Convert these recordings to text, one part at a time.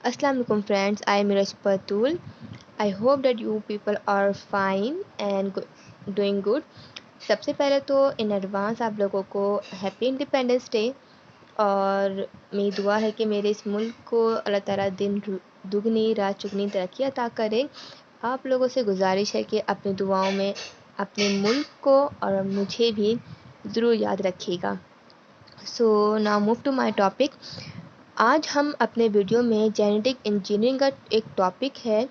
Assalamu alaikum friends, I am Miraj Patul. I hope that you people are fine and doing good. सबसे पहले तो in advance आप लोगों को happy independence day. और मेरी दुआ है कि मेरे इस मुल्क को अल्लाह ताला दिन दुगनी रात चुगनी तरक्की अता करे। आप लोगों से गुजारिश है कि अपनी दुआओं में अपने मुल्क को और मुझे भी ज़रूर याद रखिएगा। So now move to my topic. आज हम अपने वीडियो में जेनेटिक इंजीनियरिंग का एक टॉपिक है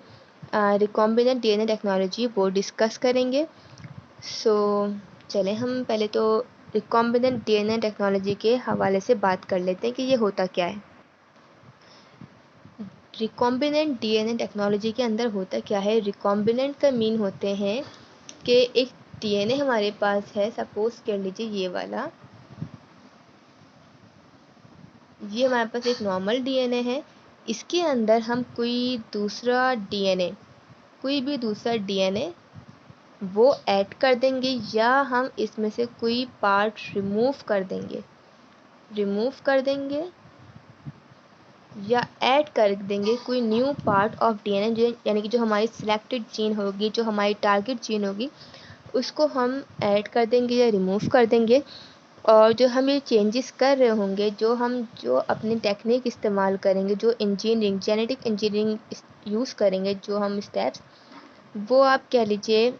रिकॉम्बिनेंट डीएनए टेक्नोलॉजी, वो डिस्कस करेंगे। सो चलें हम पहले तो रिकॉम्बिनेंट डीएनए टेक्नोलॉजी के हवाले से बात कर लेते हैं कि ये होता क्या है। रिकॉम्बिनेंट डीएनए टेक्नोलॉजी के अंदर होता क्या है। रिकॉम्बिनेंट का मीन होते हैं कि एक डीएनए हमारे पास है, सपोज कर लीजिए ये हमारे पास एक नॉर्मल डीएनए है। इसके अंदर हम कोई भी दूसरा डीएनए वो ऐड कर देंगे, या हम इसमें से कोई पार्ट रिमूव कर देंगे या ऐड कर देंगे कोई न्यू पार्ट ऑफ डीएनए, जो यानी कि जो हमारी सिलेक्टेड जीन होगी, जो हमारी टारगेट जीन होगी, उसको हम ऐड कर देंगे या रिमूव कर देंगे। और जो हम ये चेंजेस कर रहे होंगे, जो अपनी टेक्निक इस्तेमाल करेंगे, जो जेनेटिक इंजीनियरिंग यूज़ करेंगे, जो हम स्टेप्स, वो आप कह लीजिए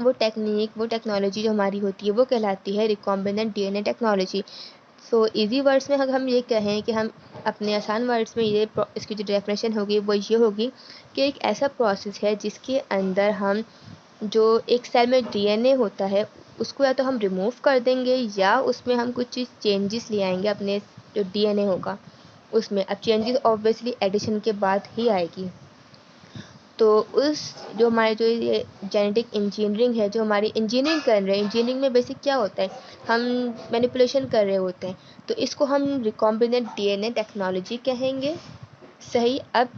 वो टेक्नोलॉजी जो हमारी होती है वो कहलाती है recombinant DNA technology. So easy words में अगर हम ये कहें कि हम अपने आसान वर्ड्स में इसकी जो डेफिनेशन होगी वो ये होगी कि एक ऐसा प्रोसेस है जिसके अंदर हम जो एक सेल में डीएनए होता है उसको या तो हम रिमूव कर देंगे या उसमें हम कुछ चीज़ चेंजेस ले आएंगे अपने जो डीएनए होगा उसमें। अब चेंजेस ऑब्वियसली एडिशन के बाद ही आएगी। तो उस जो हमारे जो ये जेनेटिक इंजीनियरिंग है, जो हमारी इंजीनियरिंग कर रहे हैं, इंजीनियरिंग में बेसिक क्या होता है, हम मैनिपुलेशन कर रहे होते हैं, तो इसको हम रिकॉम्बिनेंट डीएनए टेक्नोलॉजी कहेंगे। सही। अब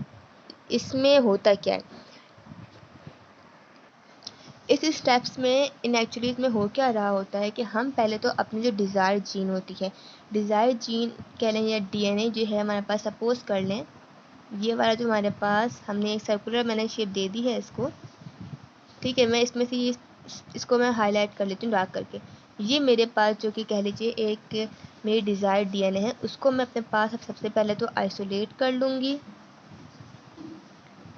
इसमें होता क्या है, इस स्टेप्स में एक्चुअली इसमें हो क्या रहा होता है कि हम पहले तो अपनी जो डिज़ायर जीन होती है, डिज़ायर जीन कह लें या डीएनए जो है हमारे पास, सपोज कर लें ये वाला जो हमारे पास हमने एक सर्कुलर मैंने शेप दे दी है इसको, ठीक है। मैं इसमें से इसको मैं हाईलाइट कर लेती हूँ डार्क करके। ये मेरे पास जो कि कह लीजिए एक मेरी डिज़ायर डीएनए है, उसको मैं अपने पास अब सबसे पहले तो आइसोलेट कर लूँगी।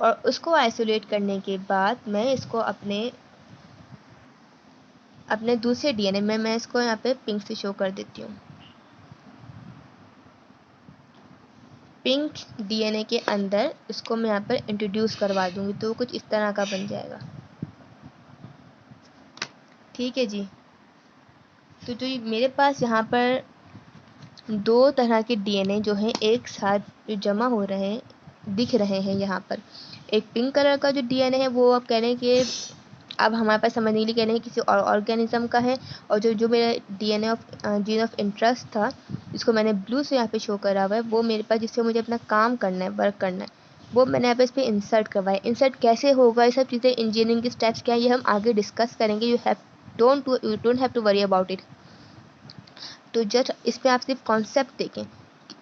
और उसको आइसोलेट करने के बाद मैं इसको अपने दूसरे डीएनए में मैं इसको यहाँ पे पिंक से शो कर देती हूँ। पिंक डीएनए के अंदर इसको मैं यहाँ पर इंट्रोड्यूस करवा दूँगी, तो कुछ इस तरह का बन जाएगा। ठीक है जी। तो जो मेरे पास यहाँ पर दो तरह के डीएनए जो हैं एक साथ जो जमा हो रहे हैं दिख रहे हैं यहाँ पर। एक पिंक कलर का जो डीएनए है वो आप कह रहे हैं कि अब हमारे पास समझने के लिए कह रहे हैं किसी और ऑर्गेनिज्म का है। और जो मेरा डीएनए जीन ऑफ इंटरेस्ट था, जिसको मैंने ब्लू से यहाँ पे शो करा हुआ है, वो मेरे पास जिससे मुझे अपना काम करना है, वर्क करना है, वो मैंने यहाँ पे इस पर इंसर्ट करवाया। इंसर्ट कैसे होगा, ये सब चीज़ें इंजीनियरिंग के स्टेप्स क्या है, ये हम आगे डिस्कस करेंगे। You don't have to worry about it. तो जस्ट इस पर आप सिर्फ कॉन्सेप्ट देखें,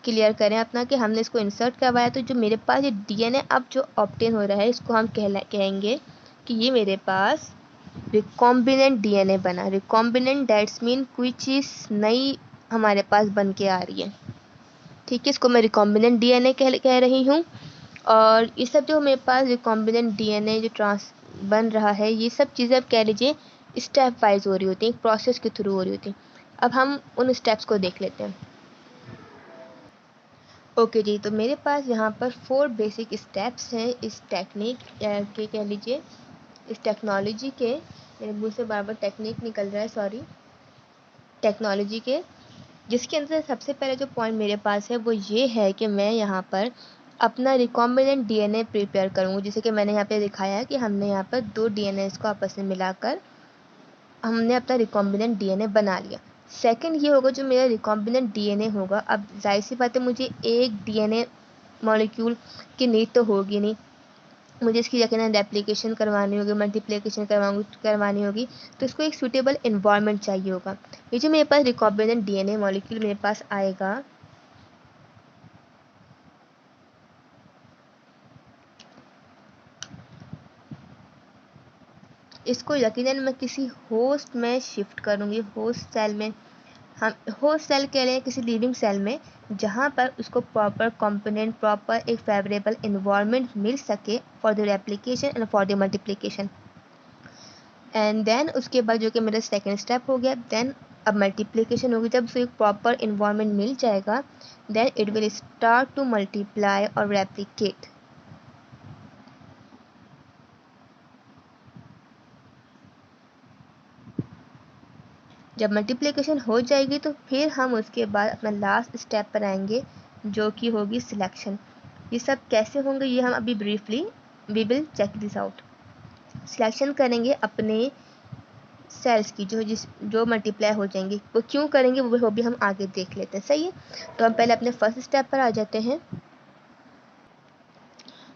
क्लियर करें अपना कि हमने इसको इंसर्ट करवाया। तो जो मेरे पास ये डीएनए अब जो ऑब्टेन हो रहा है, इसको हम कहेंगे कि ये मेरे पास रिकॉम्बिनेंट डीएनए बना। रिकॉम्बिनेंट दैट्स मीन कोई चीज़ नई हमारे पास बन के आ रही है। ठीक है, इसको मैं रिकॉम्बिनेंट डीएनए कह रही हूँ। और ये सब जो मेरे पास रिकॉम्बिनेंट डीएनए जो बन रहा है, ये सब चीज़ें अब कह लीजिए स्टेप वाइज हो रही होती हैं, एक प्रोसेस के थ्रू हो रही होती हैं। अब हम उन स्टेप्स को देख लेते हैं। ओके जी, तो मेरे पास यहाँ पर 4 बेसिक स्टेप्स हैं इस टेक्निक के, कह लीजिए इस टेक्नोलॉजी के, मेरे मुंह से बार बार टेक्निक निकल रहा है, सॉरी, टेक्नोलॉजी के, जिसके अंदर सबसे पहले जो पॉइंट मेरे पास है वो ये है कि मैं यहाँ पर अपना रिकॉम्बिनेंट डीएनए प्रिपेयर करूँगी। जैसे कि मैंने यहाँ पे दिखाया है कि हमने यहाँ पर 2 डीएनए को आपस में मिलाकर हमने अपना रिकॉम्बिनेंट डीएनए बना लिया। सेकंड ये होगा, जो मेरा रिकॉम्बिनेंट डीएनए होगा, अब जाहिर सी बात है मुझे एक डीएनए मॉलिक्यूल की नीड तो होगी नहीं, मुझे इसकी यकीनन रेप्लिकेशन करवानी होगी, मल्टीप्लिकेशन करवानी होगी, तो इसको एक सूटेबल इन्वायरमेंट चाहिए होगा। ये जो मेरे पास रिकॉम्बिनेंट डीएनए मॉलिक्यूल मेरे पास आएगा, इसको यकीनन मैं किसी होस्ट में शिफ्ट करूँगी, होस्ट सेल में। हम होस्ट सेल कह रहे हैं किसी लिविंग सेल में, जहाँ पर उसको प्रॉपर कंपोनेंट, प्रॉपर एक फेवरेबल इन्वायरमेंट मिल सके for the replication and for the multiplication. And then उसके बाद जो कि मेरा सेकेंड स्टेप हो गया, देन अब मल्टीप्लिकेशन होगी। जब उसे एक प्रॉपर इन्वायरमेंट मिल जाएगा, then it will start to multiply और रेप्लिकेट। जब मल्टीप्लिकेशन हो जाएगी तो फिर हम उसके बाद अपना लास्ट स्टेप पर आएंगे, जो कि होगी सिलेक्शन। ये सब कैसे होंगे ये हम अभी briefly we will check this out. Selection करेंगे अपने सेल्स की जो मल्टीप्लाई हो जाएंगी, वो क्यों करेंगे वो भी हम आगे देख लेते हैं। सही है, तो हम पहले अपने फर्स्ट स्टेप पर आ जाते हैं।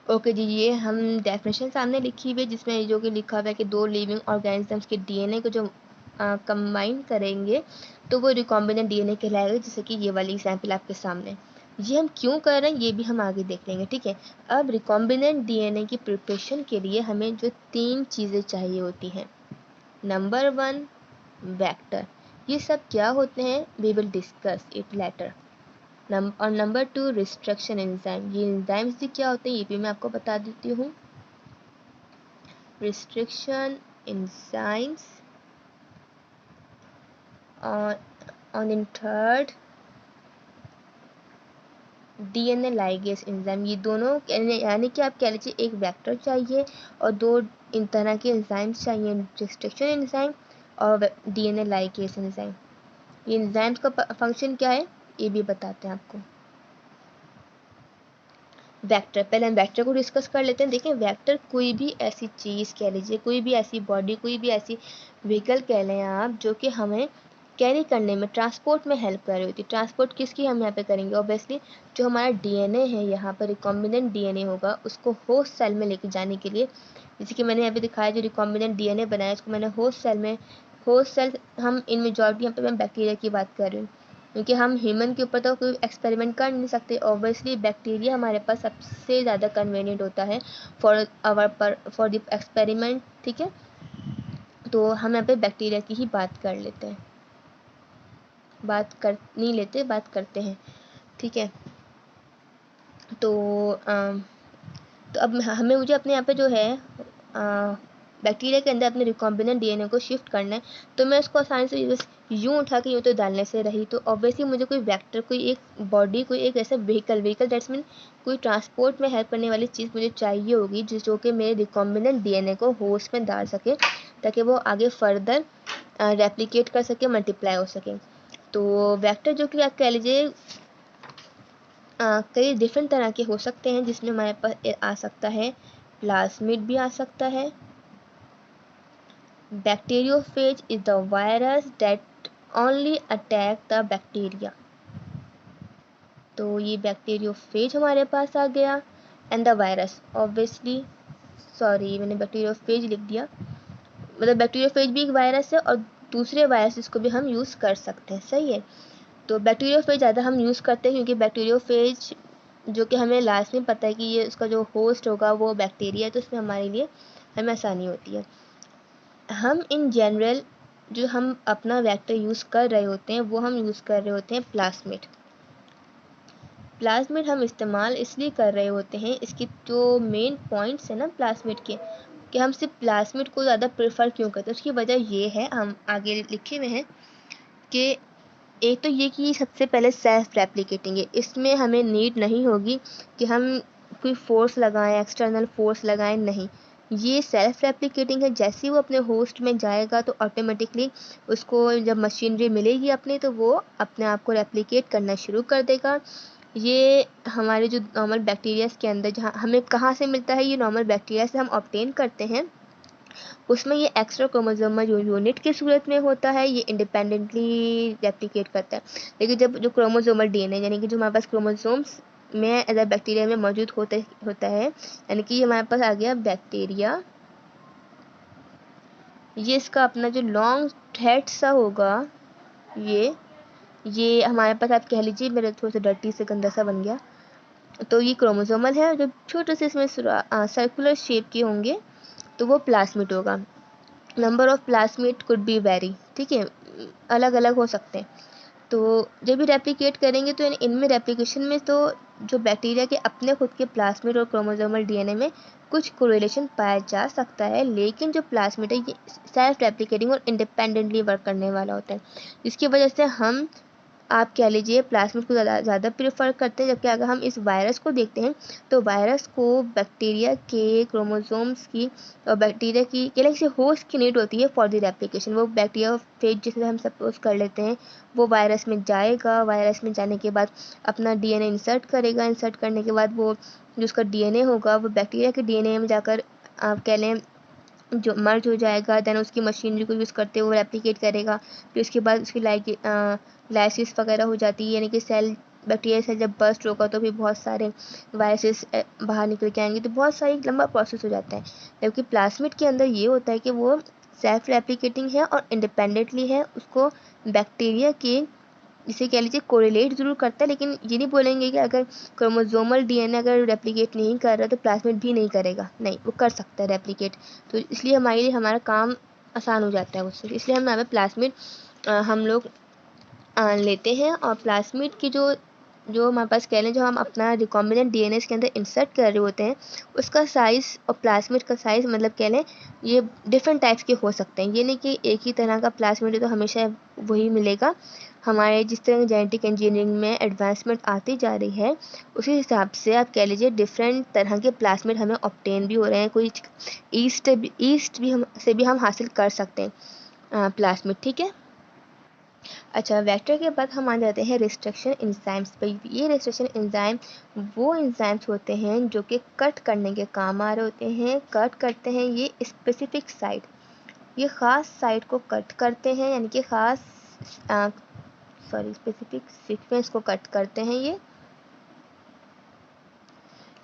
ओके जी, ये हम डेफिनेशन सामने लिखी हुई है, जिसमें जो कि लिखा हुआ है कि दो लिविंग ऑर्गेनिजम्स के डीएनए को जो कंबाइन करेंगे तो वो रिकॉम्बिनेंट डीएनए कहलाएगा, जैसे कि ये वाली एग्जांपल आपके सामने। ये हम क्यों कर रहे हैं ये भी हम आगे देख लेंगे, ठीक है। अब रिकॉम्बिनेंट डीएनए की प्रिपरेशन के लिए हमें जो 3 चीज़ें चाहिए होती हैं, नंबर 1 वेक्टर। ये सब क्या होते हैं we will discuss it later. और नंबर 2 रिस्ट्रक्शन एंजाइम। ये एंजाइम्स भी क्या होते हैं ये भी मैं आपको बता देती हूँ। रिस्ट्रिक्शन एंजाइम्स और in third DNA ligase enzyme. ये दोनों यानी कि आप कह लीजिए एक वेक्टर चाहिए और 2 इन तरह के एंजाइम्स चाहिए, रिस्ट्रिक्शन एंजाइम और डीएनए लाइगेज एंजाइम। ये एंजाइम्स का फंक्शन क्या है ये भी बताते हैं आपको। वेक्टर, पहले हम वेक्टर को डिस्कस कर लेते हैं। देखिए वेक्टर कोई भी ऐसी चीज़ कह लीजिए, कोई भी ऐसी बॉडी, कोई भी ऐसी व्हीकल कह लें आप, जो कि हमें कैरी करने में, ट्रांसपोर्ट में हेल्प कर रही होती है। ट्रांसपोर्ट किसकी हम यहाँ पे करेंगे, ऑब्वियसली जो हमारा डीएनए है, यहाँ पर रिकॉम्बिनेंट डीएनए होगा, उसको होस्ट सेल में लेके जाने के लिए, जैसे कि मैंने यहाँ पे दिखाया जो रिकॉम्बिनेंट डीएनए बनाया उसको मैंने होस्ट सेल में, होस्ट सेल हम इन मेजॉरिटी यहाँ पे मैं बैक्टीरिया की बात कर रही हूँ, क्योंकि हम ह्यूमन के ऊपर तो कोई एक्सपेरिमेंट कर नहीं सकते। ऑब्वियसली बैक्टीरिया हमारे पास सबसे ज़्यादा कन्वीनियंट होता है फॉर द एक्सपेरिमेंट, ठीक है। तो हम यहाँ पे बैक्टीरिया की ही बात कर लेते हैं, बात करते हैं, ठीक है। तो अब हमें मुझे अपने यहाँ पे जो है बैक्टीरिया के अंदर अपने रिकॉम्बिनेंट डीएनए को शिफ्ट करना है, तो मैं उसको आसानी से बस यूँ उठा के यूँ तो डालने से रही, तो ऑब्वियसली मुझे कोई वेक्टर, कोई एक बॉडी, कोई एक ऐसा व्हीकल दैट्स मीन कोई ट्रांसपोर्ट में हेल्प करने वाली चीज़ मुझे चाहिए होगी, जो कि मेरे रिकॉम्बिनेंट डीएनए को होस्ट में डाल सके, ताकि वो आगे फर्दर रेप्लिकेट कर सके, मल्टीप्लाई हो सके। तो वेक्टर जो कि आप कह लीजिए कई डिफरेंट तरह के हो सकते हैं, जिसमें हमारे पास आ सकता है प्लाज्मिड भी आ सकता है। Bacteriophage is the virus that only attack the bacteria. तो ये बैक्टीरियोफेज हमारे पास आ गया। And the virus obviously, sorry मैंने बैक्टीरियोफेज लिख दिया, मतलब बैक्टीरियोफेज भी एक वायरस है और दूसरे वायरस को भी हम यूज़ कर सकते हैं, सही है। तो बैक्टीरियोफेज ज़्यादा हम यूज़ करते हैं, क्योंकि बैक्टीरियोफेज जो कि हमें लास्ट में पता है कि ये उसका जो होस्ट होगा वो बैक्टीरिया है, तो इसमें हमारे लिए हमें आसानी होती है। हम इन जनरल जो हम अपना वेक्टर यूज़ कर रहे होते हैं वो हम यूज़ कर रहे होते हैं प्लाज्मिड। प्लाज्मिड हम इस्तेमाल इसलिए कर रहे होते हैं, इसकी जो मेन पॉइंट्स हैं ना प्लाज्मिड के, कि हम सिर्फ प्लाज्मिड को ज़्यादा प्रेफर क्यों करते हैं, उसकी वजह ये है, हम आगे लिखे हुए हैं कि एक तो ये कि सबसे पहले सेल्फ रेप्लिकेटिंग है, इसमें हमें नीड नहीं होगी कि हम कोई फोर्स लगाएं, एक्सटर्नल फोर्स लगाएं, नहीं, ये सेल्फ रेप्लिकेटिंग है। जैसे ही वो अपने होस्ट में जाएगा तो ऑटोमेटिकली उसको जब मशीनरी मिलेगी अपने, तो वो अपने आप को रेप्लिकेट करना शुरू कर देगा। ये हमारे जो नॉर्मल बैक्टीरियाज के अंदर, जहाँ हमें कहाँ से मिलता है, ये नॉर्मल बैक्टीरिया से हम ऑब्टेन करते हैं, उसमें ये एक्स्ट्रा क्रोमोसोमल यूनिट की सूरत में होता है, ये इंडिपेंडेंटली रेप्लिकेट करता है। लेकिन जब जो क्रोमोसोमल डीएनए यानी कि जो हमारे पास क्रोमोसोम्स में एज बैक्टीरिया में मौजूद होता है, यानी कि हमारे पास आ गया बैक्टीरिया, ये इसका अपना जो लॉन्ग थ्रेड सा होगा, ये हमारे पास आप कह लीजिए, मेरा थोड़ा सा डर्टी से गंदा सा बन गया, तो ये क्रोमोसोमल है, जो छोटे से इसमें सर्कुलर शेप के होंगे तो वो प्लाज्मिड होगा। Number of plasmid could be very, ठीक है, अलग अलग हो सकते हैं। तो जब भी रेप्लिकेट करेंगे तो इनमें रेप्लिकेशन में तो जो बैक्टीरिया के अपने खुद के प्लास्मिड और क्रोमोसोमल डीएनए में कुछ कोरिलेशन पाया जा सकता है, लेकिन जो प्लास्मिड है ये सेल्फ रेप्लिकेटिंग और इंडिपेंडेंटली वर्क करने वाला होता है, जिसकी वजह से हम आप कह लीजिए प्लाज्मिड को ज़्यादा प्रेफर करते हैं। जबकि अगर हम इस वायरस को देखते हैं तो वायरस को बैक्टीरिया के क्रोमोसोम्स की और बैक्टीरिया की किसी होस्ट की नीड होती है फॉर द रेप्लिकेशन। वो बैक्टीरिया फेज जिसे हम सपोज कर लेते हैं, वो वायरस में जाएगा, वायरस में जाने के बाद अपना डीएनए इंसर्ट करेगा, इंसर्ट करने के बाद वो जो उसका डीएनए होगा वो बैक्टीरिया के डीएनए में जाकर आप कह लें जो मर्ज हो जाएगा। देन उसकी मशीनरी को यूज़ करते हुए रेप्लिकेट करेगा। फिर उसके बाद उसकी लाइसिस वगैरह हो जाती है, यानी कि सेल बैक्टीरिया सेल जब बर्स्ट होगा तो फिर बहुत सारे वायरसेस बाहर निकल के आएंगे, तो बहुत सारी लंबा प्रोसेस हो जाता है। जबकि प्लाज्मिड के अंदर ये होता है कि वो सेल्फ रेप्लिकेटिंग है और इंडिपेंडेंटली है, उसको बैक्टीरिया के जिसे कह लीजिए कोरिलेट ज़रूर करता है, लेकिन ये नहीं बोलेंगे कि अगर क्रोमोसोमल डीएनए अगर रेप्लिकेट नहीं कर रहा तो प्लाज्मिड भी नहीं करेगा, नहीं, वो कर सकता है रेप्लिकेट। तो इसलिए हमारे लिए हमारा काम आसान हो जाता है उससे, इसलिए हम यहाँ पे प्लाज्मिड हम लोग लेते हैं। और प्लाज्मिड की जो जो हमारे पास कह लें जो हम अपना रिकॉम्बिनेंट डीएनए के अंदर इंसर्ट कर रहे होते हैं, उसका साइज़ और प्लाज्मिड का साइज़ मतलब कह लें ये डिफरेंट टाइप्स के हो सकते हैं। ये नहीं कि एक ही तरह का प्लाज्मिड तो हमेशा वही मिलेगा। हमारे जिस तरह जेनेटिक इंजीनियरिंग में एडवांसमेंट आती जा रही है, उसी हिसाब से आप कह लीजिए डिफरेंट तरह के प्लाज्मिड हमें ऑब्टेन भी हो रहे हैं। कोई ईस्ट भी हम से भी हम हासिल कर सकते हैं प्लाज्मिड, ठीक है। अच्छा, वेक्टर के बाद हम आ जाते हैं रिस्ट्रिक्शन एंजाइम्स पे। ये रिस्ट्रिक्शन एंजाइम वो एंजाइम्स होते हैं जो कि कट करने के काम आ रहे होते हैं। कट करते हैं ये स्पेसिफिक साइट, ये ख़ास साइट को कट करते हैं, यानी कि ख़ास स्पेसिफिक सीक्वेंस को कट करते हैं।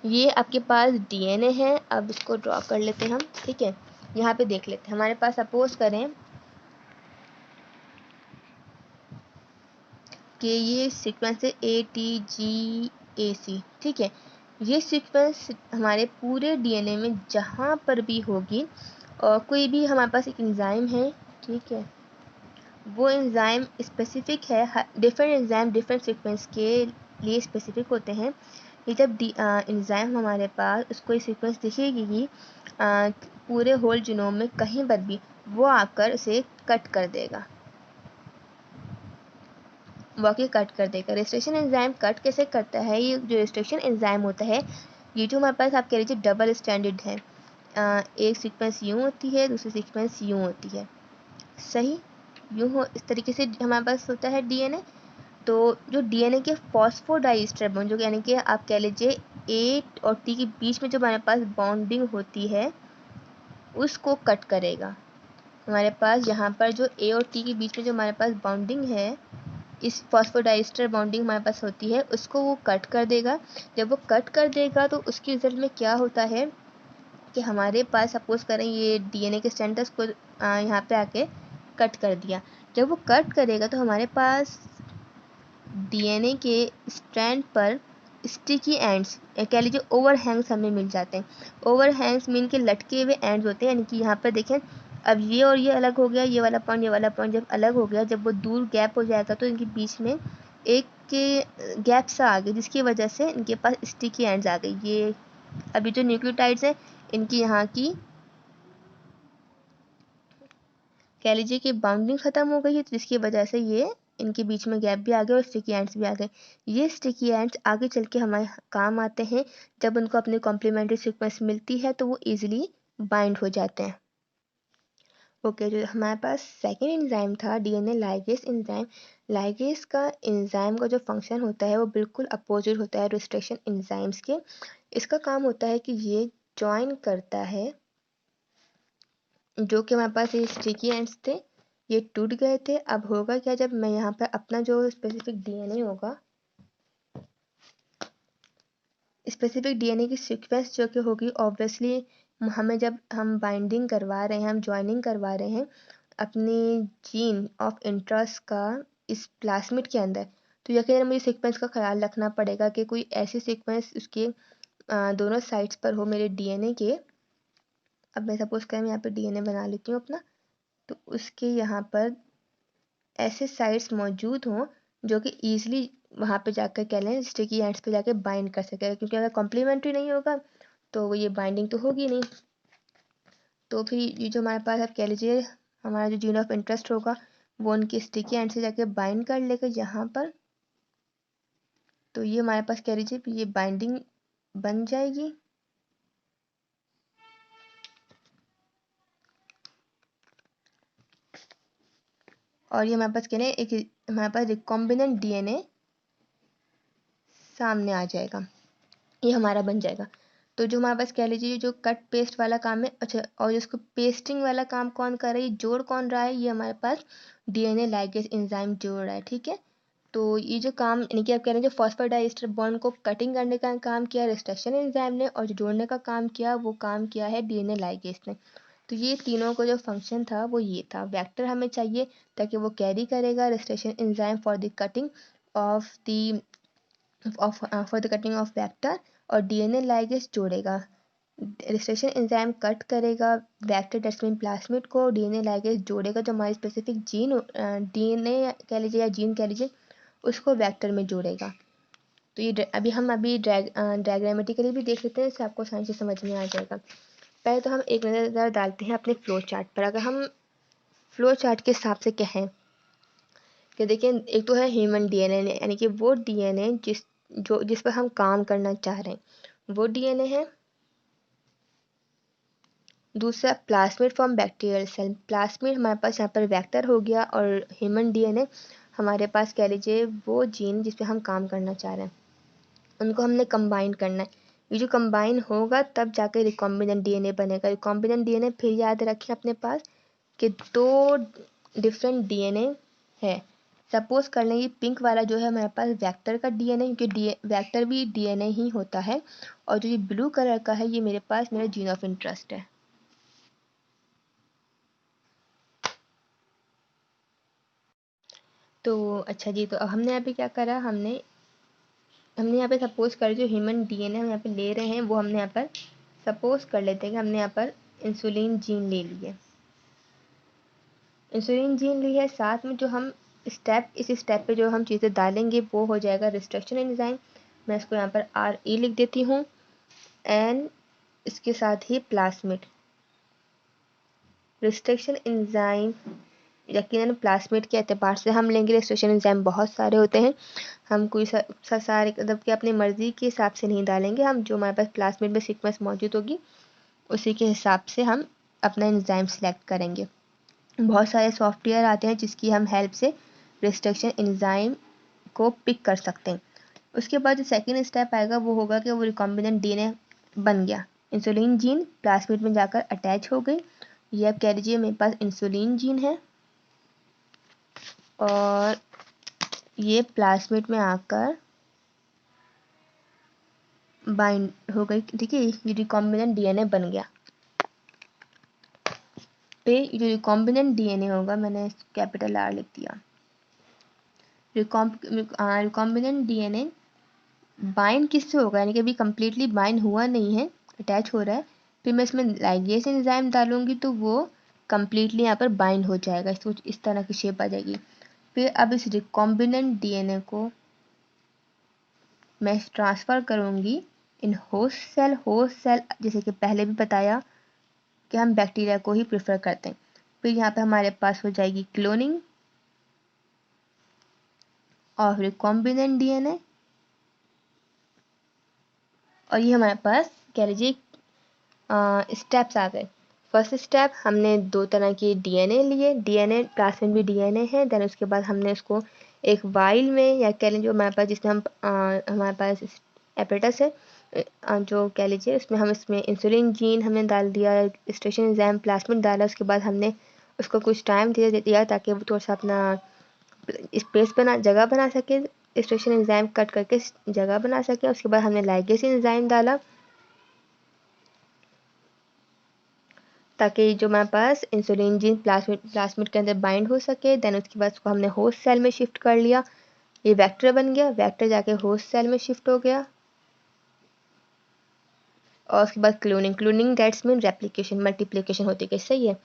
ये आपके पास डीएनए है, अब इसको ड्रॉ कर लेते हैं हम, ठीक है। यहाँ पे देख लेते हैं, हमारे पास सपोज करें कि ये सीक्वेंस है ATGAC, ठीक है। ये सीक्वेंस हमारे पूरे डीएनए में जहाँ पर भी होगी और कोई भी हमारे पास एक एंजाइम है, ठीक है, वो एंजाइम स्पेसिफिक है। डिफरेंट एंजाइम डिफरेंट सीक्वेंस के लिए स्पेसिफिक होते हैं। ये जब एंजाइम हमारे पास उसको सीक्वेंस दिखेगी कि पूरे होल जीनोम में कहीं पर भी, वो आकर उसे कट कर देगा, वाकई कट कर देगा। रेस्ट्रिक्शन एंजाइम कट कैसे करता है? ये जो रेस्ट्रिक्शन एंजाइम होता है, ये जो हमारे पास आप कह लीजिए डबल स्टैंडर्ड है। एक सीक्वेंस यूँ होती है, दूसरी सीक्वेंस यूँ होती है, सही यूँ हो, इस तरीके से हमारे पास होता है डीएनए। तो जो डीएनए के फॉस्फोडाइस्टर बॉन्ड, जो यानी कि आप कह लीजिए ए और टी के बीच में जो हमारे पास बॉन्डिंग होती है उसको कट करेगा। हमारे पास यहाँ पर जो ए और टी के बीच में जो हमारे पास बॉन्डिंग है, इस फॉस्फोडाइस्टर बॉन्डिंग हमारे पास होती है, उसको वो कट कर देगा। जब वो कट कर देगा तो उसके रिजल्ट में क्या होता है कि हमारे पास सपोज करें ये डीएनए के स्ट्रैंड को यहाँ पे आके कट कर दिया। जब वो कट करेगा तो हमारे पास डीएनए के स्ट्रैंड पर स्टिकी एंड्स कह लीजिए ओवरहैंग्स हमें मिल जाते हैं। ओवरहैंग्स मीन के लटके हुए एंड्स होते हैं, यानी कि यहाँ पर देखें अब ये और ये अलग हो गया, ये वाला पॉइंट जब अलग हो गया, जब वो दूर गैप हो जाएगा तो इनके बीच में एक के गैप सा आ गया, जिसकी वजह से इनके पास स्टिकी एंड्स आ गई। ये अभी जो न्यूक्लियोटाइड्स हैं इनकी यहाँ की कह लीजिए कि बाउंडिंग ख़त्म हो गई है, तो जिसकी वजह से ये इनके बीच में गैप भी आ गया और स्टिकी एंड्स भी आ गए। ये स्टिकी एंड्स आगे चल के हमारे काम आते हैं जब उनको अपनी कॉम्प्लीमेंट्री सीक्वेंस मिलती है तो वो ईजिली बाइंड हो जाते हैं। ओके, जो हमारे पास सेकेंड एंजाइम था डीएनए लाइगेज एंजाइम। लाइगेज का एंजाइम का जो फंक्शन होता है वो बिल्कुल अपोजिट होता है रिस्ट्रिक्शन एंजाइम्स के। इसका काम होता है कि ये ज्वाइन करता है, जो कि हमारे पास ये स्टिकी एंड्स थे ये टूट गए थे। अब होगा क्या, जब मैं यहाँ पर अपना जो स्पेसिफिक डीएनए होगा, स्पेसिफिक डीएनए की सीक्वेंस जो कि होगी ऑब्वियसली हमें जब हम बाइंडिंग करवा रहे हैं, हम ज्वाइनिंग करवा रहे हैं अपनी जीन ऑफ इंटरेस्ट का इस प्लास्मिड के अंदर, तो यकीनन मुझे सीक्वेंस का ख्याल रखना पड़ेगा कि कोई ऐसी सीक्वेंस उसके दोनों साइड्स पर हो मेरे डीएनए के। अब मैं सपोज करें मैं यहाँ पे डीएनए बना लेती हूँ अपना, तो उसके यहाँ पर ऐसे साइट्स मौजूद हों जो कि ईजिली वहाँ पे जाकर कह लें स्टिकी एंड्स पे जाके बाइंड कर सके, क्योंकि अगर कॉम्प्लीमेंट्री नहीं होगा तो ये बाइंडिंग तो होगी नहीं। तो फिर ये जो हमारे पास आप कह लीजिए हमारा जो जीन ऑफ इंटरेस्ट होगा वो उनके स्टिकी एंड से जाके बाइंड कर लेगा यहाँ पर। तो ये हमारे पास कह लीजिए ये बाइंडिंग बन जाएगी। और ये हमारे पास कह रहे हैं एक हमारे पास रिकॉम्बिनेंट डीएनए सामने आ जाएगा, ये हमारा बन जाएगा। तो जो हमारे पास कह लीजिए जो कट पेस्ट वाला काम है, अच्छा, और जिसको पेस्टिंग वाला काम कौन कर रहा है, जोड़ कौन रहा है, ये हमारे पास डीएनए लाइगेज एंजाइम जोड़ रहा है, ठीक है। तो ये जो काम यानी कि आप कह रहे हैं जो फॉस्फोडाइएस्टर बॉन्ड को कटिंग करने का काम किया रिस्ट्रक्शन एंजाइम ने, और जो जोड़ने का काम किया वो काम किया है डीएनए लाइगेज ने। तो ये तीनों को जो फंक्शन था वो ये था। वेक्टर हमें चाहिए ताकि वो कैरी करेगा restriction enzyme for the cutting of the for the cutting of vector, और डीएनए लाइगेज जोड़ेगा। रिस्ट्रक्शन एंजाइम कट करेगा वेक्टर डेट्समीन प्लास्मिड को, डीएनए लाइगेज जोड़ेगा जो हमारी स्पेसिफिक जीन डीएनए कह लीजिए या जीन कह लीजिए उसको वेक्टर में जोड़ेगा। तो ये अभी डायग्रामेटिकली भी देख लेते हैं, इससे आपको आसानी से समझ में आ जाएगा। पहले तो हम एक नज़र डालते हैं अपने फ्लो चार्ट पर। अगर हम फ्लो चार्ट के हिसाब से कहें कि देखिए एक तो है ह्यूमन डीएनए यानी कि वो डीएनए जिस पर हम काम करना चाह रहे हैं वो डीएनए है। दूसरा plasmid from bacterial cell, plasmid हमारे पास यहाँ पर वेक्टर हो गया, और ह्यूमन डीएनए हमारे पास कह लीजिए वो जीन जिस पे हम काम करना चाह रहे हैं उनको हमने कंबाइन करना है। ये जो कंबाइन होगा तब जाकर रिकॉम्बिनेंट डीएनए बनेगा। रिकॉम्बिनेंट डीएनए फिर याद रखें अपने पास कि दो डिफरेंट डीएनए है। सपोज कर लें ये पिंक वाला जो है हमारे पास वेक्टर का डीएनए, क्योंकि वेक्टर भी डीएनए ही होता है, और जो ये ब्लू कलर का है ये मेरे पास मेरा जीन ऑफ इंटरेस्ट है। तो अच्छा जी, तो अब हमने यहाँ पे क्या करा, हमने यहाँ पे सपोज कर जो ह्यूमन डीएनए हम यहाँ पे ले रहे हैं वो हमने यहाँ पर सपोज कर लेते हैं कि हमने यहाँ पर इंसुलिन जीन ले लिए। इंसुलिन जीन ली है, साथ में जो हम इस स्टेप पे जो हम चीज़ें डालेंगे वो हो जाएगा रिस्ट्रक्शन एंजाइम। मैं इसको यहाँ पर RE लिख देती हूँ, एंड इसके साथ ही प्लास्मिड। रिस्ट्रक्शन एंजाइम यकीनन प्लास्मिड के एतबार से हम लेंगे, रिस्ट्रक्शन एंजाइम बहुत सारे होते हैं, हम कोई सारे मतलब कि अपनी मर्जी के हिसाब से नहीं डालेंगे, हम जो हमारे पास प्लास्मिड में सीक्वेंस मौजूद होगी उसी के हिसाब से हम अपना एंजाइम सेलेक्ट करेंगे। बहुत सारे सॉफ्टवेयर आते हैं जिसकी हम हेल्प से रिस्ट्रक्शन एंजाइम को पिक कर सकते हैं। उसके बाद जो सेकेंड स्टेप आएगा वो होगा कि वो रिकॉम्बिनेंट डीएनए बन गया, इंसुलिन जीन प्लास्मिड में जाकर अटैच हो गई। ये आप कह लीजिए मेरे पास इंसुलिन जीन है, और ये प्लास्मिड में आकर बाइंड हो गई, ठीक है, ये रिकॉम्बिनेंट डीएनए बन गया। पे जो रिकॉम्बिनेंट डीएनए होगा, मैंने कैपिटल R लिख दिया। रिकॉम्बिनेंट डीएनए बाइंड किससे होगा, यानी कि अभी कम्प्लीटली बाइंड हुआ नहीं है, अटैच हो रहा है। फिर मैं इसमें लाइगेज एंजाइम डालूंगी तो वो कम्प्लीटली यहाँ पर बाइंड हो जाएगा, इसको इस तरह की शेप आ जाएगी। फिर अब इस रिकॉम्बिनेंट डीएनए को मैं ट्रांसफ़र करूँगी इन होस्ट सेल, जैसे कि पहले भी बताया कि हम बैक्टीरिया को ही प्रेफर करते हैं। फिर यहाँ पे हमारे पास हो जाएगी क्लोनिंग ऑफ रिकॉम्बिनेंट डीएनए, और ये हमारे पास कह लीजिए स्टेप्स आ गए। फर्स्ट स्टेप हमने दो तरह के डीएनए लिए, डीएनए प्लास्मिड भी डीएनए है, देन उसके बाद हमने उसको एक वाइल में या कह लीजिए हमारे पास जिसमें हम हमारे पास एपरेटस है जो कह लीजिए उसमें हम इसमें इंसुलिन जीन हमने डाल दिया, रिस्ट्रक्शन एंजाइम प्लास्मिड डाला, उसके बाद हमने उसको कुछ टाइम दे दिया ताकि वो थोड़ा सा अपना स्पेस जगह बना सके, रिस्ट्रक्शन एंजाइम कट करके जगह बना सके। उसके बाद हमने लाइगेज एंजाइम डाला ताकि जो हमारे पास इंसुलिन जीन प्लास्मिड के अंदर बाइंड हो सके। देन उसके बाद उसको हमने होस्ट सेल में शिफ्ट कर लिया, ये वेक्टर बन गया, वेक्टर जाके होस्ट सेल में शिफ्ट हो गया। और उसके बाद cloning that's mean replication, multiplication होती गई, सही है।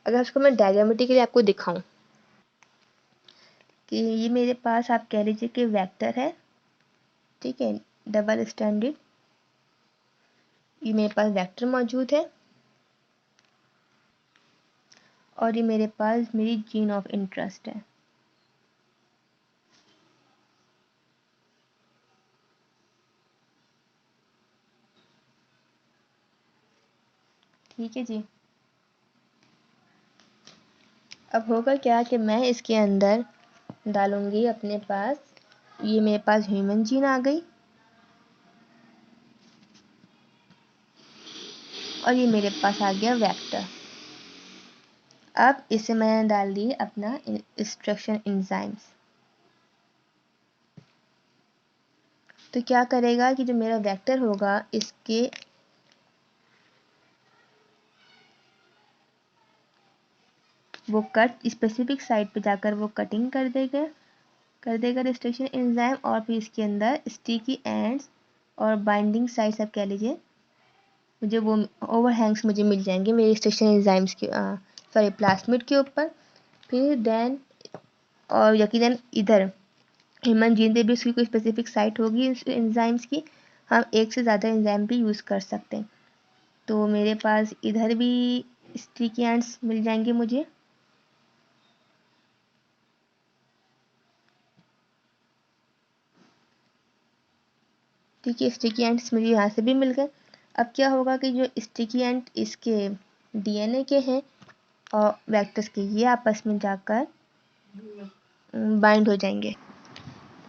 अगर उसको मैं डायग्रामेटिकली आपको दिखाऊं कि ये मेरे पास आप कह लीजिए कि वेक्टर है, ठीक है, डबल स्टैंडर्ड, ये मेरे पास वेक्टर मौजूद है और ये मेरे पास मेरी जीन ऑफ इंटरेस्ट है। ठीक है जी। अब होगा क्या कि मैं इसके अंदर डालूंगी अपने पास, ये मेरे पास ह्यूमन जीन आ गई और ये मेरे पास आ गया वेक्टर। अब इसे मैंने डाल दी अपना इंस्ट्रक्शन एंजाइम्स। तो क्या करेगा कि जो मेरा वेक्टर होगा इसके वो कट स्पेसिफिक साइट पे जाकर वो कटिंग कर देगा रिस्ट्रिक्शन एंजाइम, और फिर इसके अंदर स्टिकी एंड्स और बाइंडिंग साइट्स आप कह लीजिए, मुझे वो ओवरहैंग्स मुझे मिल जाएंगे मेरे रिस्ट्रिक्शन एंजाइम्स के सॉरी प्लास्मिड के ऊपर। फिर देन और यकीनन इधर ह्यूमन जीन पे भी उसकी कोई स्पेसिफिक साइट होगी इस एंजाइम्स की, हम एक से ज़्यादा एंजाइम भी यूज़ कर सकते हैं। तो मेरे पास इधर भी स्टिकी एंड्स मिल जाएंगे मुझे, ठीक है, स्टिकी एंड्स मुझे यहाँ से भी मिल गए। अब क्या होगा कि जो स्टिकी एंड इसके डीएनए के हैं और वेक्टर्स के, ये आपस में जाकर बाइंड हो जाएंगे।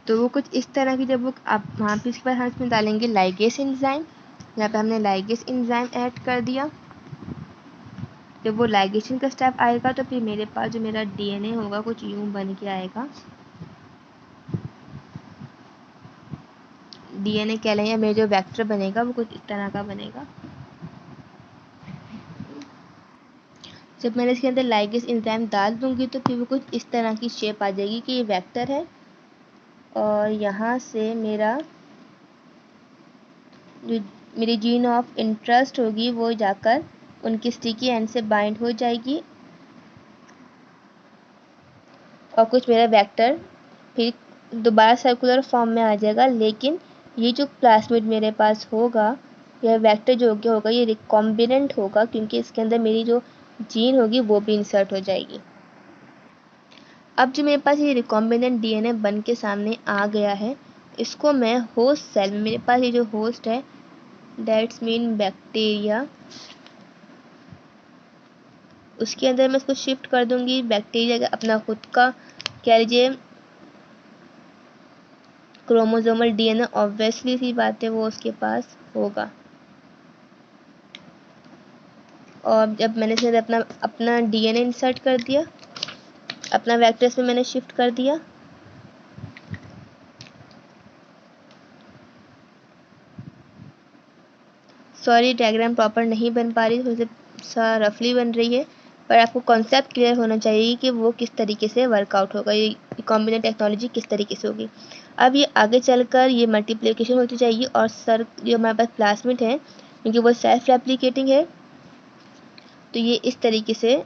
तो वो कुछ इस तरह की, जब वो आप वहाँ पे इसके बाद हम इसमें डालेंगे लाइगेस एंजाइम, यहाँ पे हमने लाइगेस एंजाइम ऐड कर दिया। जब वो लाइगेशन का स्टेप आएगा तो फिर मेरे पास जो मेरा डीएनए होगा कुछ यूं बन के आएगा, डीएनए कह लें या मेरा जो वेक्टर बनेगा वो कुछ इस तरह का बनेगा। जब मैंने इसके अंदर लाइगेस एंजाइम डाल दूंगी तो फिर वो कुछ इस तरह की शेप आ जाएगी कि ये वेक्टर है और यहाँ से मेरा जो मेरी जीन ऑफ इंटरेस्ट होगी वो जाकर उनकी स्टिकी एंड से बाइंड हो जाएगी और कुछ मेरा वेक्टर फिर दोबारा सर्कुलर फॉर्म में आ जाएगा। लेकिन ये जो प्लास्मिड मेरे पास होगा, यह वेक्टर जो होगा ये रिकॉम्बिनेंट होगा, क्योंकि इसके अंदर मेरी जो जीन होगी वो भी इंसर्ट हो जाएगी। अब जो मेरे पास ये रिकॉम्बिनेंट डीएनए बन के सामने आ गया है, इसको मैं होस्ट सेल में, मेरे पास ये जो होस्ट है दैट्स मीन बैक्टीरिया, उसके अंदर मैं इसको शिफ्ट कर दूंगी। बैक्टीरिया का अपना खुद का कह लीजिए क्रोमोसोमल डीएनए, ऑब्वियसली सी बात है वो उसके पास होगा। और जब मैंने इसमें अपना अपना डीएनए इंसर्ट कर दिया, अपना वेक्टर्स में मैंने शिफ्ट कर दिया, सॉरी डायग्राम प्रॉपर नहीं बन पा रही, थोड़ी सा रफली बन रही है, पर आपको कॉन्सेप्ट क्लियर होना चाहिए कि वो किस तरीके से वर्कआउट होगा, ये कॉम्बिनेंट टेक्नोलॉजी किस तरीके से होगी। अब ये आगे चलकर ये मल्टीप्लिकेशन होती जाएगी और सर जो हमारे पास प्लास्मिड है क्योंकि वो सेल्फ रेप्लिकेटिंग है, तो ये इस तरीके से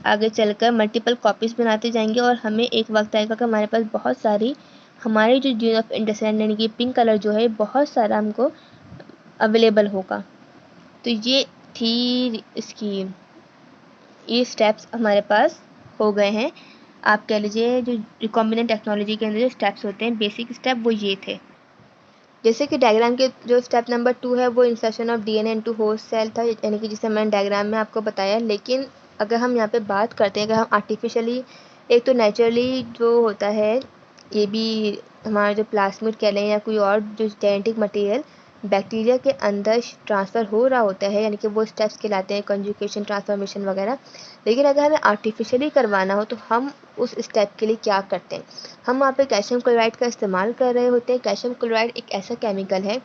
आगे चलकर मल्टीपल कॉपीज़ बनाते जाएंगे और हमें एक वक्त आएगा कि हमारे पास बहुत सारी हमारी जो जीन ऑफ इंटरेस्ट यानी कि पिंक कलर जो है बहुत सारा हमको अवेलेबल होगा। तो ये थी इसकी, ये स्टेप्स हमारे पास हो गए हैं। आप कह लीजिए जो रिकॉम्बिनेंट टेक्नोलॉजी के अंदर जो स्टेप्स होते हैं, बेसिक स्टेप वो ये थे। जैसे कि डायग्राम के जो स्टेप नंबर 2 है वो insertion of DNA into host cell था, यानी कि जिसे मैंने डायग्राम में आपको बताया। लेकिन अगर हम यहाँ पे बात करते हैं, अगर हम आर्टिफिशियली, एक तो नेचुरली जो होता है ये भी हमारा जो प्लास्मिड कह लें या कोई और जो जेनेटिक मटेरियल बैक्टीरिया के अंदर ट्रांसफ़र हो रहा होता है, यानी कि वो स्टेप्स कहलाते हैं कंजुगेशन, ट्रांसफॉर्मेशन वगैरह। लेकिन अगर हमें आर्टिफिशियली करवाना हो तो हम उस स्टेप के लिए क्या करते हैं, हम वहाँ पे कैल्शियम क्लोराइड का इस्तेमाल कर रहे होते हैं। कैल्शियम क्लोराइड एक ऐसा केमिकल है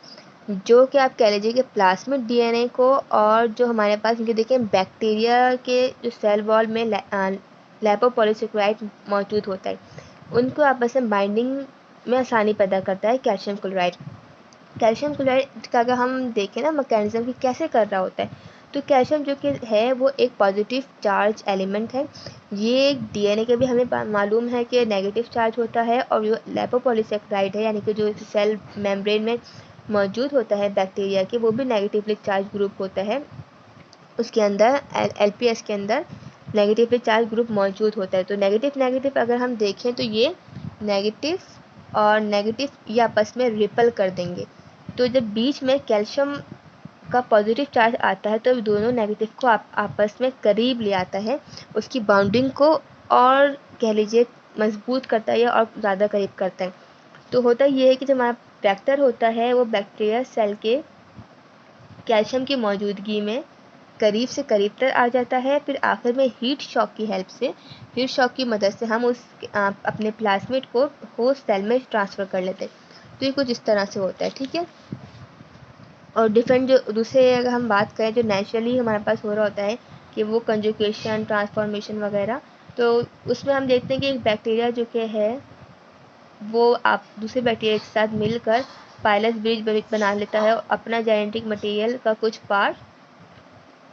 जो कि आप कह लीजिए कि प्लास्मिड डीएनए को और जो हमारे पास ये देखिए बैक्टीरिया के जो सेल वॉल में लिपोपॉलीसेकेराइड मौजूद होता है, उनको आपस में बाइंडिंग में आसानी पैदा करता है कैल्शियम क्लोराइड। कैल्शियम क्लोराइड का अगर हम देखें ना मैकेनिज्म कि कैसे कर रहा होता है, तो कैल्शियम जो कि है वो एक पॉजिटिव चार्ज एलिमेंट है। ये डीएनए के भी हमें मालूम है कि नेगेटिव चार्ज होता है, और जो लिपोपॉलीसेकेराइड है यानी कि जो सेल मेम्ब्रेन में मौजूद होता है बैक्टीरिया के, वो भी नेगेटिवली चार्ज ग्रुप होता है। उसके अंदर एलपीएस के अंदर नेगेटिवली चार्ज ग्रुप मौजूद होता है। तो नेगेटिव अगर हम देखें तो ये नेगेटिव और नेगेटिव ये आपस में रिपल कर देंगे। तो जब बीच में कैल्शियम का पॉजिटिव चार्ज आता है तो दोनों नेगेटिव को आपस में करीब ले आता है, उसकी बाउंडिंग को और कह लीजिए मजबूत करता है और ज़्यादा करीब करता है। तो होता ये है कि जो हमारा वेक्टर होता है वो बैक्टीरिया सेल के कैल्शियम की मौजूदगी में करीब से करीब तक आ जाता है। फिर आखिर में हीट शॉक की हेल्प से, हीट शॉक की मदद से हम उस अपने प्लाज्मिड को होस्ट सेल में ट्रांसफ़र कर लेते हैं। तो ये कुछ इस तरह से होता है, ठीक है। और डिफरेंट जो दूसरे अगर हम बात करें जो नेचुरली हमारे पास हो रहा होता है कि वो कंजुगेशन, ट्रांसफॉर्मेशन वगैरह, तो उसमें हम देखते हैं कि एक बैक्टीरिया जो कि है वो आप दूसरे बैक्टीरिया के साथ मिलकर पाइलस ब्रिज बना लेता है और अपना जेनेटिक मटेरियल का कुछ पार्ट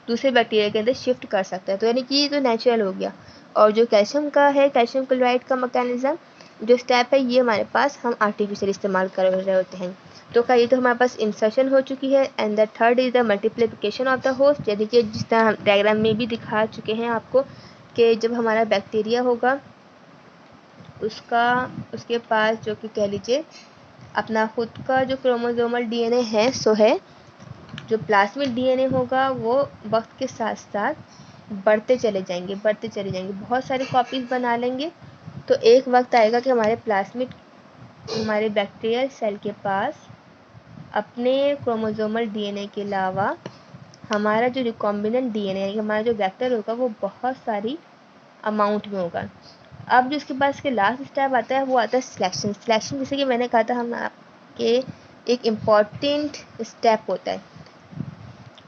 दूसरे बैक्टीरिया के अंदर शिफ्ट कर सकता है। तो यानी कि ये तो नेचुरल हो गया। और जो कैल्शियम का है, कैल्शियम क्लोराइड का मैकेनिज्म जो स्टेप है, ये हमारे पास हम आर्टिफिशियल इस्तेमाल कर रहे होते हैं। तो क्या ये तो हमारे पास इंसर्शन हो चुकी है। And the third is the multiplication of the host, यानी कि जिस तरह हम डायग्राम में भी दिखा चुके हैं आपको कि जब हमारा बैक्टीरिया होगा उसके पास जो कि कह लीजिए अपना खुद का जो क्रोमोसोमल डीएनए है सो है, जो प्लाज्मिड डीएनए होगा वो वक्त के साथ साथ बढ़ते चले जाएंगे, बहुत सारी कॉपीज बना लेंगे। तो एक वक्त आएगा कि हमारे बैक्टीरियल सेल के पास अपने क्रोमोसोमल डीएनए के अलावा हमारा जो रिकॉम्बिनेंट डीएनए यानी हमारा जो वेक्टर होगा वो बहुत सारी अमाउंट में होगा। अब जो इसके बाद इसके लास्ट स्टेप आता है वो आता है सिलेक्शन। जैसे कि मैंने कहा था हम आपके एक इम्पॉर्टेंट स्टेप होता है।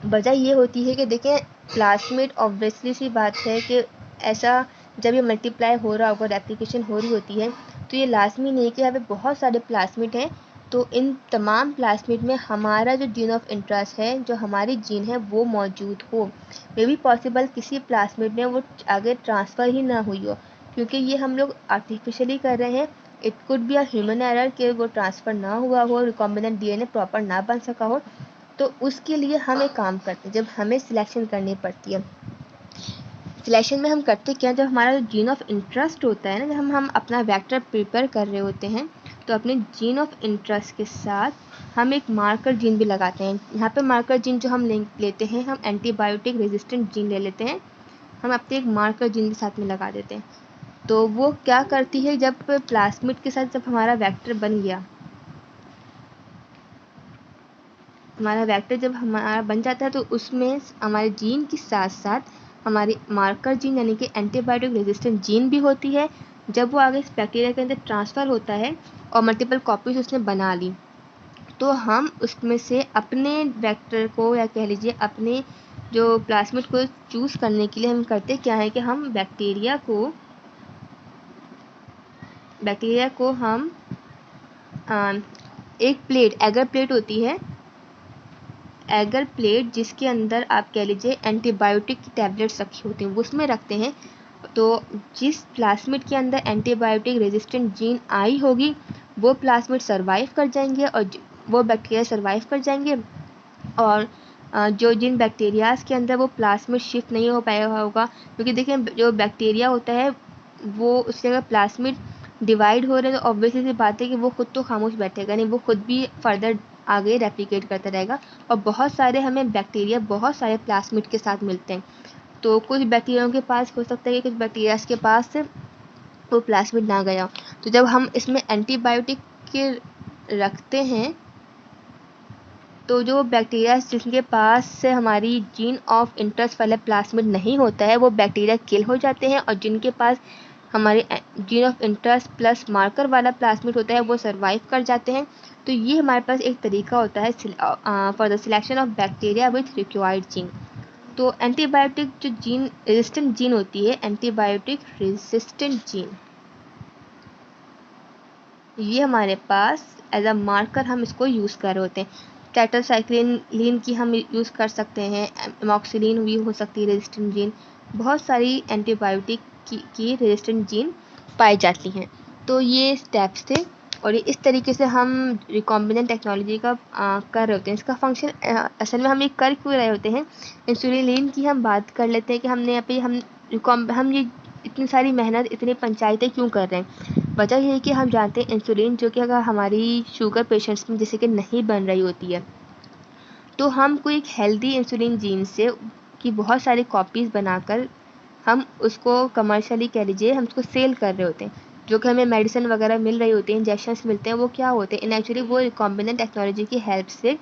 वजह ये होती है कि देखें प्लाज्मिड ऑब्वियसली सी बात है कि ऐसा जब ये मल्टीप्लाई हो रहा होगा, रेप्लिकेशन हो रही होती है, तो ये लाजमी नहीं कि यहाँ पे बहुत सारे प्लाज्मिड हैं तो इन तमाम प्लाज्मिड में हमारा जो जीन ऑफ इंटरेस्ट है, जो हमारी जीन है वो मौजूद हो। मे बी पॉसिबल किसी प्लाज्मिड में वो आगे ट्रांसफ़र ही ना हुई हो, क्योंकि ये हम लोग आर्टिफिशियली कर रहे हैं। It could be a human error कि वो ट्रांसफ़र ना हुआ हो, रिकॉम्बिनेंट डीएनए प्रॉपर ना बन सका हो। तो उसके लिए हम एक काम करते हैं, जब हमें सिलेक्शन करनी पड़ती है, सिलेक्शन में हम करते क्या, जब हमारा जीन ऑफ इंटरेस्ट होता है ना, जब हम अपना वेक्टर प्रिपेयर कर रहे होते हैं तो अपने जीन ऑफ इंटरेस्ट के साथ हम एक मार्कर जीन भी लगाते हैं। यहाँ पे मार्कर जीन जो हम लेते हैं, हम एंटीबायोटिक रेजिस्टेंट जीन ले लेते हैं, हम अपने एक मार्कर जीन के साथ में लगा देते हैं। तो वो क्या करती है, जब प्लाज्मिड के साथ जब हमारा वेक्टर बन गया, हमारा वेक्टर जब हमारा बन जाता है तो उसमें हमारे जीन के साथ साथ हमारी मार्कर जीन यानी कि एंटीबायोटिक रेजिस्टेंट जीन भी होती है। जब वो आगे इस बैक्टीरिया के अंदर ट्रांसफ़र होता है और मल्टीपल कॉपीज उसने बना ली, तो हम उसमें से अपने वेक्टर को या कह लीजिए अपने जो प्लाज्मिड को चूज़ करने के लिए हम करते क्या है कि हम बैक्टीरिया को हम एक प्लेट, एगर प्लेट होती है, एगर प्लेट जिसके अंदर आप कह लीजिए एंटीबायोटिक की टैबलेट्स रखी होती हैं, वो उसमें रखते हैं। तो जिस प्लाज्मिड के अंदर एंटीबायोटिक रेजिस्टेंट जीन आई होगी वो प्लाज्मिड सर्वाइव कर जाएंगे और वो बैक्टीरिया सर्वाइव कर जाएंगे। और जो जिन बैक्टीरियाज के अंदर वो प्लाज्मिड शिफ्ट नहीं हो पाया होगा, क्योंकि देखिए जो बैक्टीरिया होता है वो उसके अगर प्लाज्मिड डिवाइड हो रहे हैं तो ऑब्वियसली सी बात है कि वो खुद तो खामोश बैठेगा नहीं, वो खुद भी फर्दर आगे रेप्लिकेट करता रहेगा। और बहुत सारे हमें बैक्टीरिया बहुत सारे प्लाज्मिड के साथ मिलते हैं। तो कुछ बैक्टीरियाओं के पास हो सकता है कि कुछ बैक्टीरियाज के पास वो प्लाज्मिड ना गया। तो जब हम इसमें एंटीबायोटिक के रखते हैं तो जो बैक्टीरिया जिनके पास से हमारी जीन ऑफ इंटरेस्ट वाला प्लाज्मिड नहीं होता है वो बैक्टीरिया किल हो जाते हैं, और जिनके पास हमारे gene of interest plus marker वाला प्लाज्मिड होता है वो सर्वाइव कर जाते हैं। तो ये हमारे पास एक तरीका होता है for the selection of bacteria with required gene. तो एंटीबायोटिक जो जीन रेजिस्टेंट जीन होती है, एंटीबायोटिक रेजिस्टेंट जीन, ये हमारे पास एज अ मार्कर हम इसको यूज़ कर रहे होते हैं। टेट्रासाइक्लिन की हम यूज़ कर सकते हैं, एमॉक्सिलिन भी हो सकती है रेजिस्टेंट जीन। बहुत सारी एंटीबायोटिक की रेजिस्टेंट जीन पाई जाती हैं। तो ये स्टेप्स थे और इस तरीके से हम रिकॉम्बिनेंट टेक्नोलॉजी का कर रहे होते हैं। इसका फंक्शन असल में हम ये कर क्यों रहे होते हैं। इंसुलिन की हम बात कर लेते हैं कि हमने यहाँ पे हम ये इतनी सारी मेहनत, इतनी पंचायतें क्यों कर रहे हैं। वजह ये है कि हम जानते हैं इंसुलिन जो कि अगर हमारी शुगर पेशेंट्स में जैसे कि नहीं बन रही होती है, तो हम कोई एक हेल्दी इंसुलिन जीन से की बहुत सारी कॉपीज़ बनाकर हम उसको कमर्शियली कह लीजिए हम उसको सेल कर रहे होते हैं। जो कि हमें मेडिसिन वगैरह मिल रही होती है, इंजेक्शंस मिलते हैं, वो क्या होते हैं इन एक्चुअली वो रिकॉम्बिनेंट टेक्नोलॉजी की हेल्प से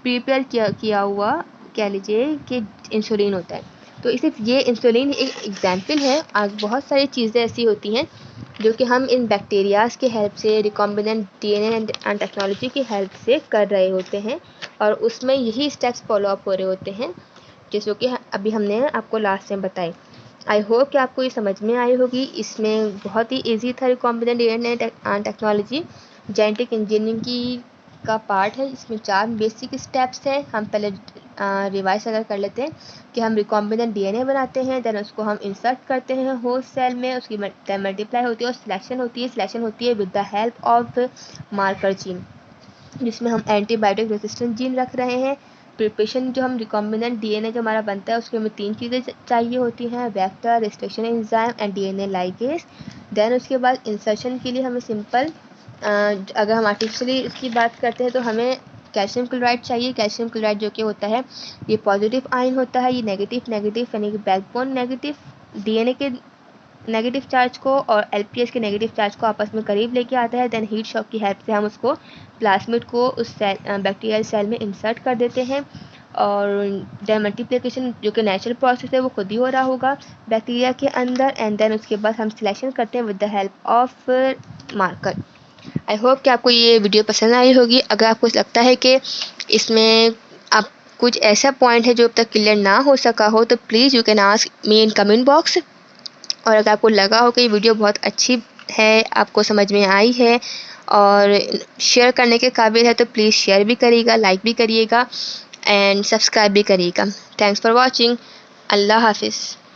प्रिपेयर किया हुआ कह लीजिए कि इंसुलिन होता है। तो सिर्फ ये इंसुलिन एक एग्जाम्पल है। आज बहुत सारी चीज़ें ऐसी होती हैं जो कि हम इन बैक्टीरियाज़ की हेल्प से, रिकॉम्बिनेंट डीएनए एंड टेक्नोलॉजी की हेल्प से कर रहे होते हैं और उसमें यही स्टेप्स फॉलो अप हो रहे होते हैं जैसे कि अभी हमने आपको लास्ट में बताए। आई होप कि आपको ये समझ में आई होगी। इसमें बहुत ही इजी था recombinant DNA technology genetic engineering की का पार्ट है। इसमें 4 बेसिक स्टेप्स हैं। हम पहले रिवाइज अगर कर लेते हैं कि हम रिकॉम्बिनेंट डीएनए बनाते हैं, देन उसको हम इंसर्ट करते हैं होस्ट सेल में, उसकी मल्टीप्लाई होती है और सिलेक्शन होती है with the help of marker gene, जिसमें हम एंटीबायोटिक रेजिस्टेंट जीन रख रहे हैं। प्रिपरेशन जो हम रिकॉम्बिनेंट डीएनए जो हमारा बनता है उसके हमें 3 चीज़ें चाहिए होती हैं, vector, restriction enzyme and DNA ligase. Then उसके बाद इंसर्शन के लिए हमें सिंपल अगर हम आर्टिफिशियली इसकी बात करते हैं तो हमें कैल्शियम क्लोराइड चाहिए। कैल्शियम क्लोराइड जो कि होता है ये पॉजिटिव आयन होता है, ये नेगेटिव यानी कि बैकबोन नेगेटिव डीएनए के नेगेटिव चार्ज को और एलपीएस के नेगेटिव चार्ज को आपस में करीब लेके आता है। देन हीट शॉक की हेल्प से हम उसको प्लाज्मिड को उस बैक्टीरियल सेल में इंसर्ट कर देते हैं और देन मल्टीप्लिकेशन जो कि नेचुरल प्रोसेस है वो खुद ही हो रहा होगा बैक्टीरिया के अंदर। एंड देन उसके बाद हम सिलेक्शन करते हैं with the help of marker. I hope कि आपको ये वीडियो पसंद आई होगी। अगर आपको लगता है कि इसमें आप कुछ ऐसा पॉइंट है जो अब तक क्लियर ना हो सका हो तो please you can ask me in comment box. और अगर आपको लगा हो कि ये वीडियो बहुत अच्छी है, आपको समझ में आई है और शेयर करने के काबिल है तो प्लीज़ शेयर भी करिएगा, लाइक भी करिएगा एंड सब्सक्राइब भी करिएगा। Thanks for watching. अल्लाह हाफिज़।